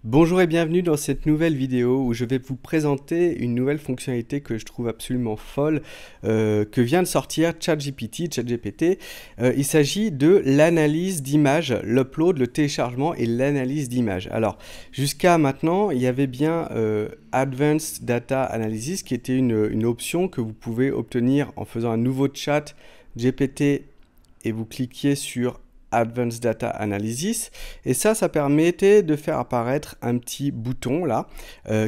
Bonjour et bienvenue dans cette nouvelle vidéo où je vais vous présenter une nouvelle fonctionnalité que je trouve absolument folle que vient de sortir ChatGPT. Il s'agit de l'analyse d'images, l'upload, le téléchargement et l'analyse d'images. Alors jusqu'à maintenant il y avait bien Advanced Data Analysis qui était une option que vous pouvez obtenir en faisant un nouveau chat GPT et vous cliquiez sur Advanced Data Analysis et ça permettait de faire apparaître un petit bouton là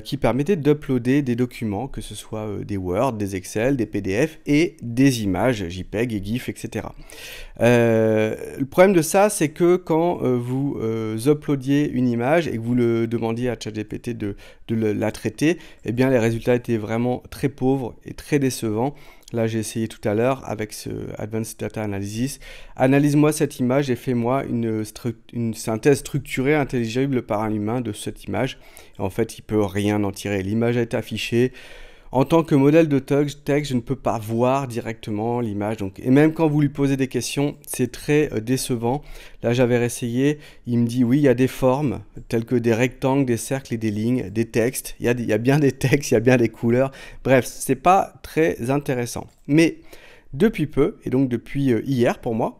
qui permettait d'uploader des documents, que ce soit des Word, des Excel, des PDF et des images JPEG et GIF, etc. Le problème de ça, c'est que quand vous uploadiez une image et que vous le demandiez à ChatGPT de la traiter, eh bien les résultats étaient vraiment très pauvres et très décevants. Là, j'ai essayé tout à l'heure avec ce Advanced Data Analysis. Analyse-moi cette image et fais-moi une synthèse structurée, intelligible par un humain de cette image. Et en fait, il ne peut rien en tirer. L'image est affichée. En tant que modèle de texte, je ne peux pas voir directement l'image. Et même quand vous lui posez des questions, c'est très décevant. Là, j'avais essayé. Il me dit oui, il y a des formes telles que des rectangles, des cercles et des lignes, des textes. Il y a bien des textes, il y a bien des couleurs. Bref, c'est pas très intéressant. Mais depuis peu, et donc depuis hier pour moi,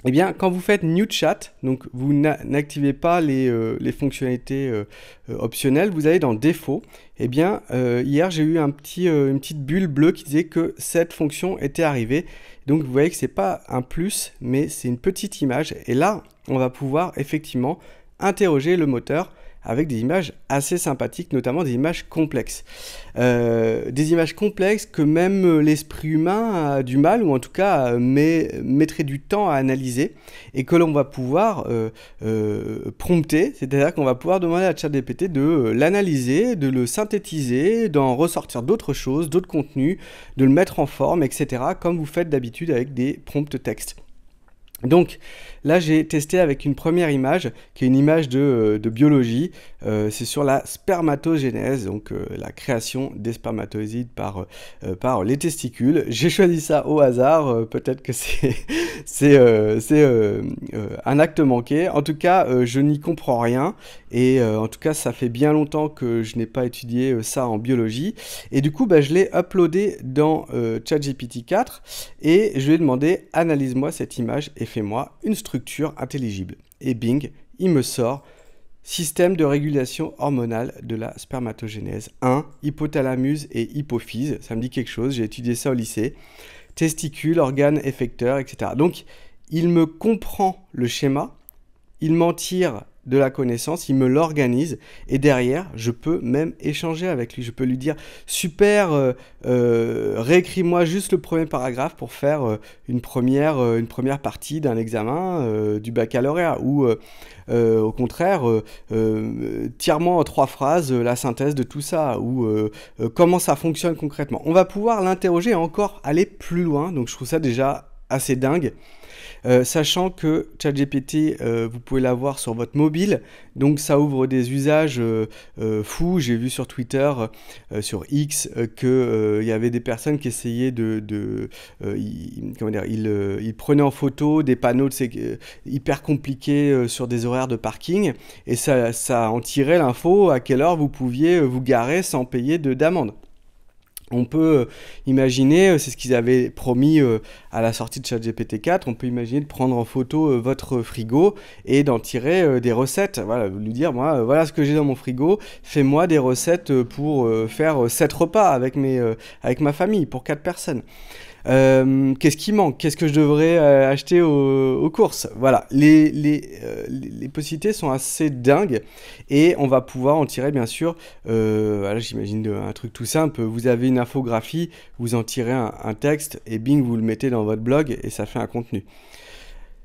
eh bien, quand vous faites New Chat, donc vous n'activez pas les fonctionnalités optionnelles, vous allez dans Défauts. Eh bien, hier, j'ai eu une petite bulle bleue qui disait que cette fonction était arrivée. Donc, vous voyez que c'est pas un plus, mais c'est une petite image. Et là, on va pouvoir effectivement interroger le moteur avec des images assez sympathiques, notamment des images complexes. Des images complexes que même l'esprit humain a du mal, ou en tout cas mettrait du temps à analyser, et que l'on va pouvoir prompter, c'est-à-dire qu'on va pouvoir demander à ChatGPT de l'analyser, de le synthétiser, d'en ressortir d'autres choses, d'autres contenus, de le mettre en forme, etc., comme vous faites d'habitude avec des prompts texte. Donc là j'ai testé avec une première image qui est une image de biologie, c'est sur la spermatogénèse, donc la création des spermatozoïdes par les testicules. J'ai choisi ça au hasard, peut-être que c'est un acte manqué. En tout cas je n'y comprends rien et en tout cas ça fait bien longtemps que je n'ai pas étudié ça en biologie et du coup je l'ai uploadé dans ChatGPT 4 et je lui ai demandé analyse-moi cette image et fais-moi une structure intelligible. Et bing, il me sort système de régulation hormonale de la spermatogénèse 1, hypothalamus et hypophyse. Ça me dit quelque chose, j'ai étudié ça au lycée. Testicules, organes effecteurs, etc. Donc, il me comprend le schéma, il m'en tire de la connaissance, il me l'organise et derrière je peux même échanger avec lui, je peux lui dire super, réécris-moi juste le premier paragraphe pour faire une première partie d'un examen du baccalauréat ou au contraire tire-moi en 3 phrases la synthèse de tout ça ou comment ça fonctionne concrètement. On va pouvoir l'interroger et encore aller plus loin, donc je trouve ça déjà assez dingue. Sachant que ChatGPT, vous pouvez l'avoir sur votre mobile, donc ça ouvre des usages fous. J'ai vu sur Twitter, sur X, qu'il y avait des personnes qui essayaient ils prenaient en photo des panneaux hyper compliqués sur des horaires de parking, et ça en tirait l'info à quelle heure vous pouviez vous garer sans payer d'amende. On peut imaginer, c'est ce qu'ils avaient promis à la sortie de ChatGPT 4, on peut imaginer de prendre en photo votre frigo et d'en tirer des recettes. Voilà, lui dire, moi, voilà ce que j'ai dans mon frigo, fais-moi des recettes pour faire 7 repas avec ma famille, pour 4 personnes. Qu'est-ce qui manque? Qu'est-ce que je devrais acheter aux courses? Voilà, les possibilités sont assez dingues et on va pouvoir en tirer bien sûr, voilà, j'imagine un truc tout simple, vous avez une infographie, vous en tirez un texte et bing, vous le mettez dans votre blog et ça fait un contenu.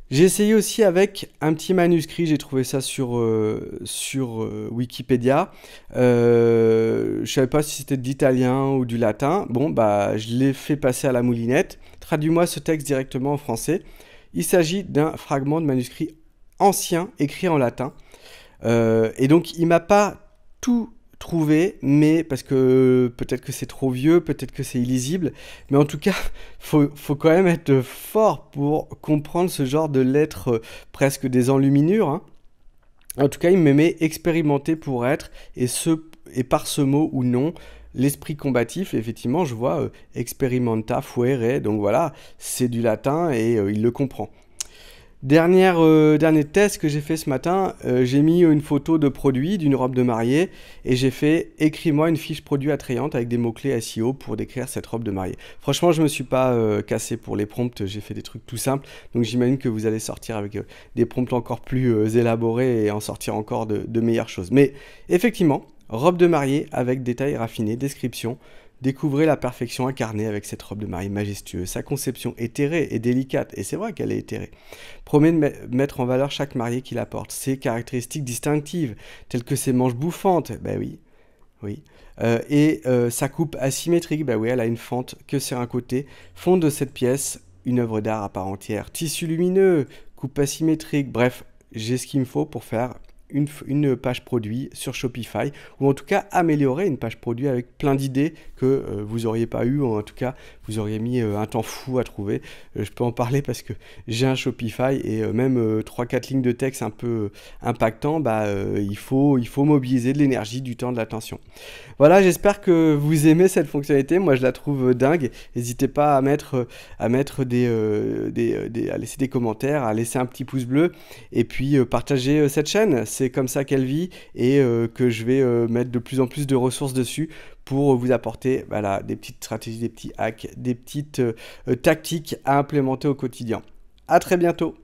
J'ai essayé aussi avec un petit manuscrit, j'ai trouvé ça sur Wikipédia. Je savais pas si c'était de l'italien ou du latin. Bon, je l'ai fait passer à la moulinette. Traduis-moi ce texte directement en français. Il s'agit d'un fragment de manuscrit ancien écrit en latin. Et donc, il m'a pas tout trouvé, mais parce que peut-être que c'est trop vieux, peut-être que c'est illisible, mais en tout cas, faut quand même être fort pour comprendre ce genre de lettres presque des enluminures, hein. En tout cas, il me met expérimenté pour être, et par ce mot ou non, l'esprit combatif. Effectivement, je vois experimenta fuere, donc voilà, c'est du latin et il le comprend. Dernier test que j'ai fait ce matin, j'ai mis une photo de produit d'une robe de mariée et j'ai fait écris-moi une fiche produit attrayante avec des mots-clés SEO pour décrire cette robe de mariée. Franchement, je me suis pas cassé pour les prompts, j'ai fait des trucs tout simples, donc j'imagine que vous allez sortir avec des prompts encore plus élaborés et en sortir encore de meilleures choses. Mais effectivement, robe de mariée avec détails raffinés, description. Découvrez la perfection incarnée avec cette robe de mariée majestueuse. Sa conception éthérée et délicate, et c'est vrai qu'elle est éthérée, promet de mettre en valeur chaque mariée qui la porte. Ses caractéristiques distinctives, telles que ses manches bouffantes, ben oui, oui. Sa coupe asymétrique, ben oui, elle a une fente que sur un côté, font de cette pièce une œuvre d'art à part entière. Tissu lumineux, coupe asymétrique, bref, j'ai ce qu'il me faut pour faire une page produit sur Shopify, ou en tout cas améliorer une page produit avec plein d'idées que vous n'auriez pas eu, ou en tout cas vous auriez mis un temps fou à trouver. Je peux en parler parce que j'ai un Shopify et même 3-4 lignes de texte un peu impactant, il faut mobiliser de l'énergie, du temps, de l'attention. Voilà, j'espère que vous aimez cette fonctionnalité. Moi, je la trouve dingue. N'hésitez pas à à laisser des commentaires, à laisser un petit pouce bleu et puis partager cette chaîne. C'est comme ça qu'elle vit et que je vais mettre de plus en plus de ressources dessus pour vous apporter voilà, des petites stratégies, des petits hacks, des petites tactiques à implémenter au quotidien. À très bientôt.